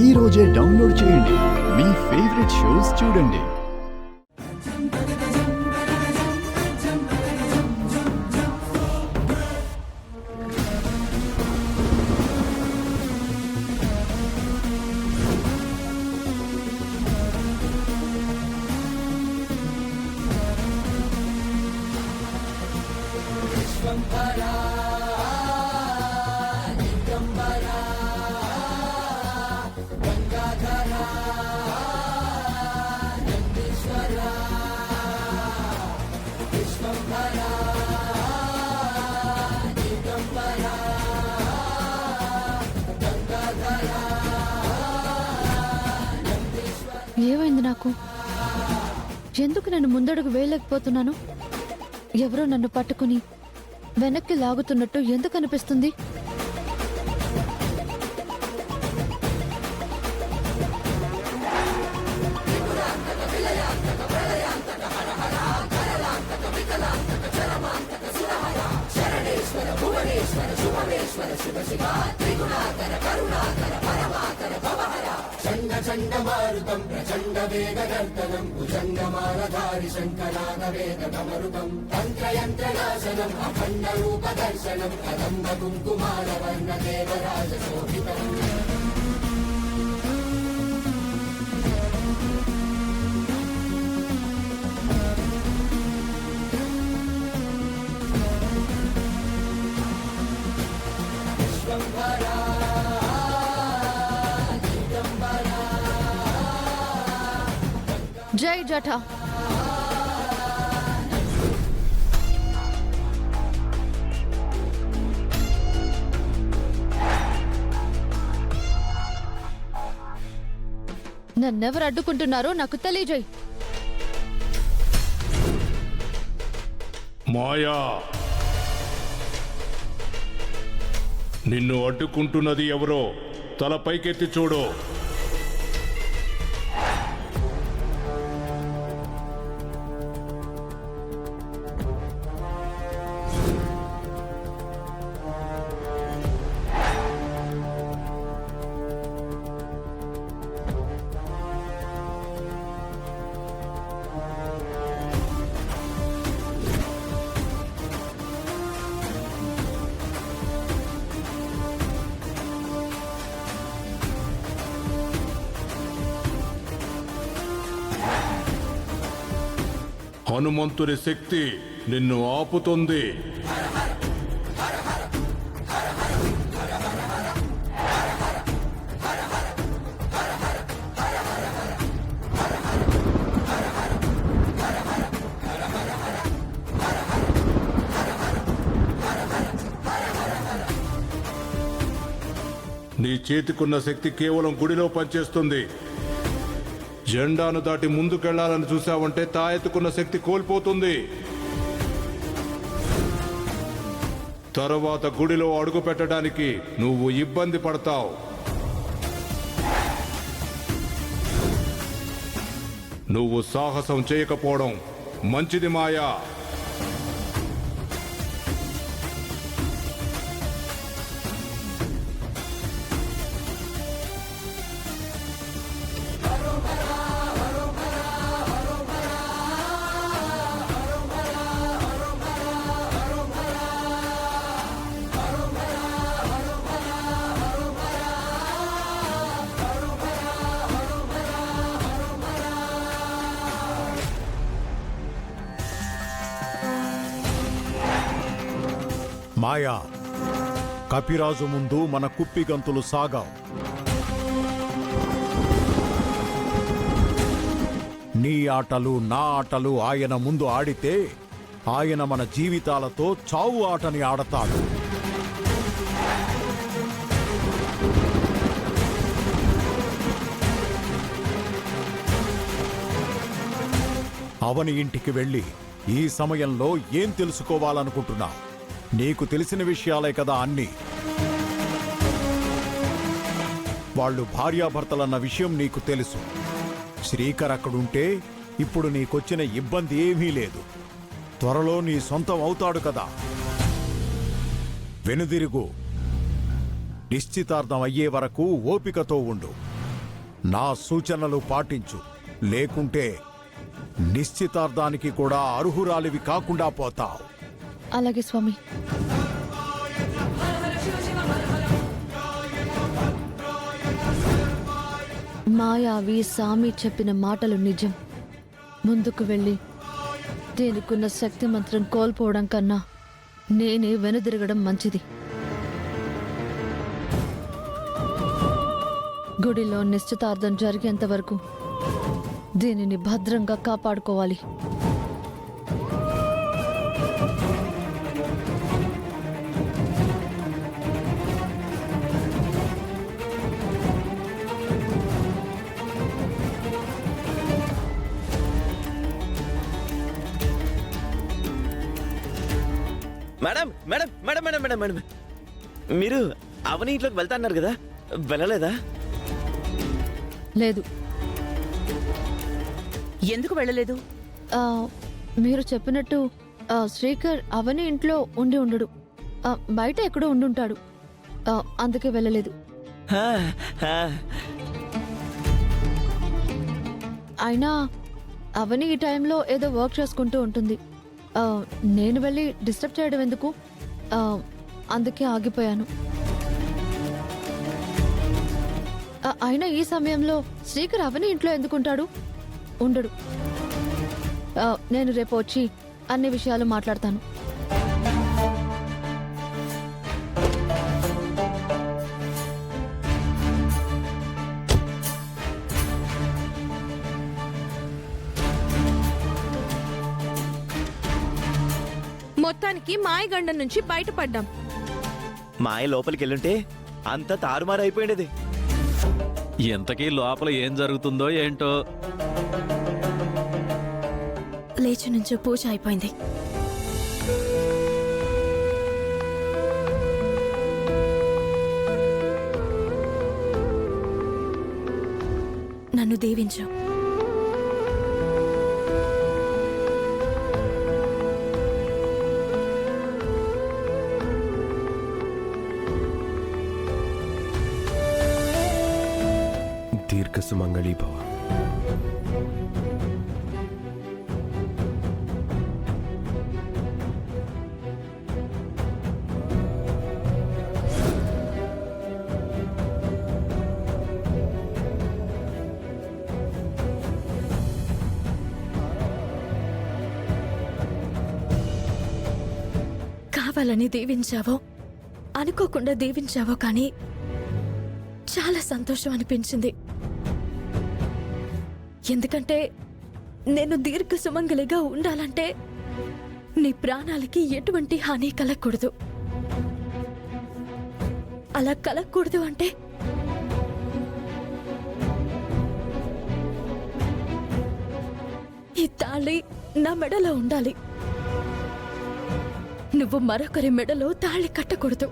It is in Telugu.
ఈ రోజే డౌన్లోడ్ చేయండి. మీ ఫేవరెట్ షోస్ చూడండి. ఏమైంది నాకు? ఎందుకు నేను ముందడుగు వేయలేకపోతున్నాను? ఎవరో నన్ను పట్టుకుని వెనక్కి లాగుతున్నట్టు ఎందుకు అనిపిస్తుంది? చండమారుతం ప్రచండ వేగదర్తనం భుజంగమాలధారి శంకరాగవేదమరుతం తంత్రయంత్రనాశనం అఖండ రూపదర్శనం కదంబ కుంకుమార వర్ణ దేవరాజ శోభితం. జై జఠా. నన్నెవరు అడ్డుకుంటున్నారో నాకు తెలియజేయ్. మాయా, నిన్ను అడ్డుకుంటున్నది ఎవరో తల పైకెత్తి చూడు. హనుమంతుని శక్తి నిన్ను ఆపుతుంది. నీ చేతికున్న శక్తి కేవలం గుడిలో పనిచేస్తుంది. జెండాను దాటి ముందుకెళ్లాలని చూశావంటే తాయెత్తుకున్న శక్తి కోల్పోతుంది. తరువాత గుడిలో అడుగు పెట్టడానికి నువ్వు ఇబ్బంది పడతావు. నువ్వు సాహసం చేయకపోవడం మంచిది మాయా. మాయా, కపిరాజు ముందు మన కుప్పిగంతులు సాగాం. నీ ఆటలు నా ఆటలు ఆయన ముందు ఆడితే ఆయన మన జీవితాలతో చావు ఆటని ఆడతాడు. అవని ఇంటికి వెళ్ళి ఈ సమయంలో ఏం తెలుసుకోవాలనుకుంటున్నావు? నీకు తెలిసిన విషయాలే కదా అన్నీ. వాళ్ళు భార్యాభర్తలన్న విషయం నీకు తెలుసు. శ్రీకర్ అక్కడుంటే ఇప్పుడు నీకొచ్చిన ఇబ్బంది ఏమీ లేదు. త్వరలో నీ సొంతం అవుతాడు కదా. వెనుదిరుగు. నిశ్చితార్థం అయ్యే వరకు ఓపికతో ఉండు. నా సూచనలు పాటించు, లేకుంటే నిశ్చితార్థానికి కూడా అర్హురాలివి కాకుండా పోతావు. అలాగే స్వామి. మాయావి సామి చెప్పిన మాటలు నిజం. ముందుకు వెళ్ళి దీనికున్న శక్తి మంత్రం కోల్పోవడం కన్నా నేనే వెనుదిరగడం మంచిది. గుడిలో నిశ్చితార్థం జరిగేంత వరకు దీనిని భద్రంగా కాపాడుకోవాలి. Madam madam madam madam madam madam మీరు అవని ఇంట్లోకి వెళ్తా అన్నారు కదా, వెళ్ళలేదా? లేదు. ఎందుకు వెళ్ళలేదు? మీరు చెప్పినట్టు శ్రీకర్ అవని ఇంట్లో ఉండి ఉండడు. బయట ఎక్కడో ఉండుంటాడు. అందుకే వెళ్ళలేదు. హా, హా. అయినా అవని ఈ టైంలో ఏదో వర్క్ చేసుకుంటూ ఉంటుంది. నేను వెళ్ళి డిస్టర్బ్ చేయడం ఎందుకు? అందుకే ఆగిపోయాను. అయినా ఈ సమయంలో శ్రీకర్ అవని ఇంట్లో ఎందుకుంటాడు? ఉండడు. నేను రేపు వచ్చి అన్ని విషయాలు మాట్లాడతాను. మొత్తానికి మాయగండం నుంచి బయటపడ్డాం. మాయ లోపలికి వెళ్ళుంటే అంతా తారుమారు అయిపోయింది. ఎంతకీ లోపల ఏం జరుగుతుందో ఏంటో. లేచి నుంచో పూజ అయిపోయింది. నన్ను దీవించు. దీర్ఘ సుమంగళీ భవ. కావాలని దీవించావో అనుకోకుండా దీవించావో కానీ చాలా సంతోషం అనిపించింది. ఎందుకంటే నేను దీర్ఘ సుమంగలిగా ఉండాలంటే నీ ప్రాణాలకి ఎటువంటి హాని కలగకూడదు. అలా కలగకూడదు అంటే ఈ తాళి నా మెడలో ఉండాలి. నువ్వు మరొకరి మెడలో తాళి కట్టకూడదు.